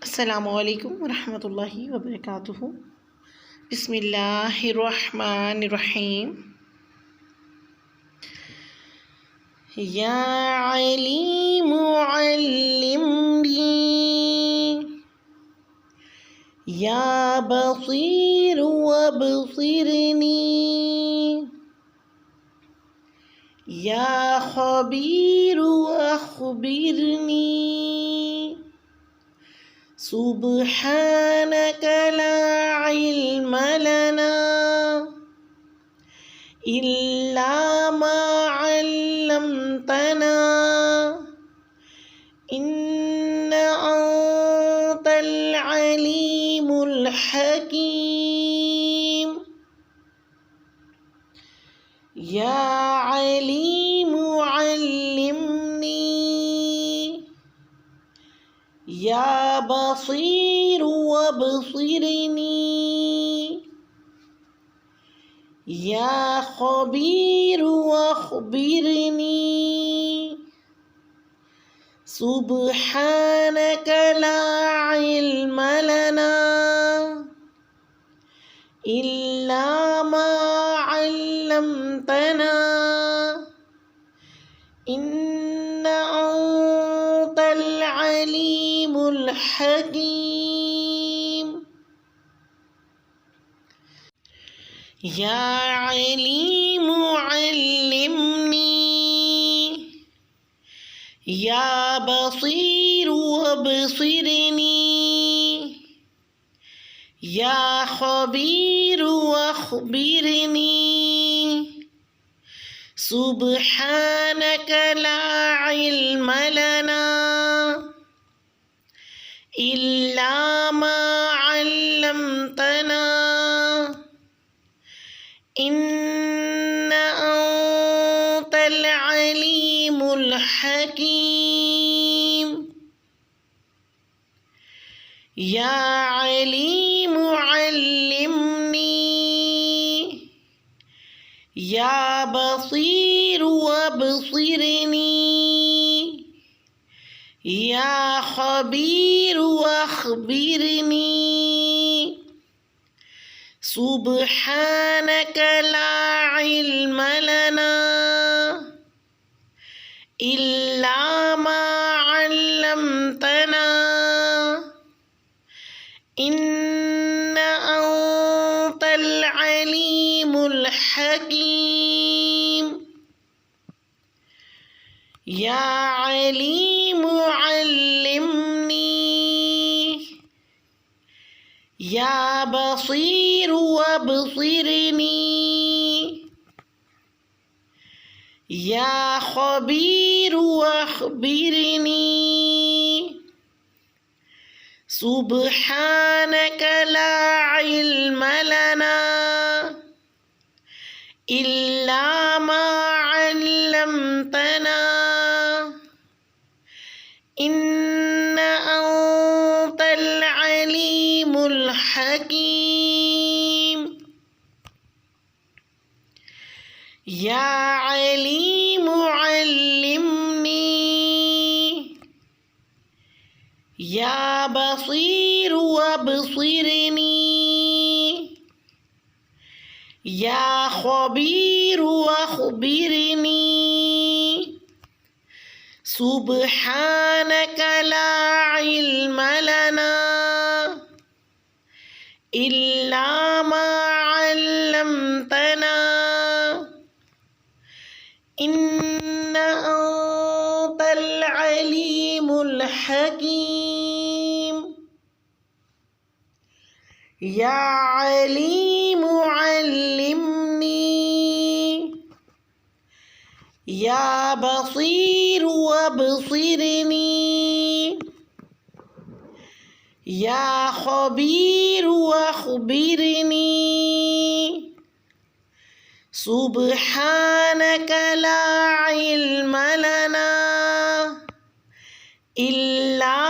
अस्सलामुअलैकुम वरहमतुल्लाहि वबरकातुहू। बिस्मिल्लाहिर्रहमानिर्रहीम। या अलीमु अल्लिमनी, या बसीरु अबसिरनी, या खबीरु अखबिरनी। सुब्हानक ला इल्म लना इल्ला मा अल्लमतना इन्ना अंतल अलीमुल हकीम। या अलीमु अल्लिमनी, या बसीरु अबसिरनी, या खबीरु अखबिरनी। सुब्हानक ला इल्म लना इल्ला मा अल्लमतना इन्ना अंतल अलीमुल हकीम। या अलीमु अल्लिमनी, या बसीरु अबसिरनी, या खबीरु अखबिरनी। सुब्हानक ला इल्म लना इल्ला मा अल्लमतना इन्ना अंतल अलीमुल हकीम। या अलीमु अल्लिमनी, या बसीरु अबसिरनी, या खबीरु अखबिरनी। सुब्हानक ला इल्म लना इल्ला मा अल्लमतना इन्ना अंतल अलीमुल हकीम। या अलीमु अल्लिमनी, या बसीरु अबसिरनी, या खबीरु अखबिरनी। सुब्हानक ला इल्म लना इल्ला मा अल्लमतना इन्ना अंतल अलीमुल हकीम। या अलीमु अल्लिमनी, या बसीरु अबसिरनी, या खबीरु अखबिरनी। सुब्हानक ला इल्म लना इल्ला मा अल्लमतना इन्ना अंतल अलीमुल हकीम। या अलीमु अल्लिमनी, या बसीरु अबसिरनी, या खबीरु अखबिरनी। सुब्हानक ला इल्म लना इल्ला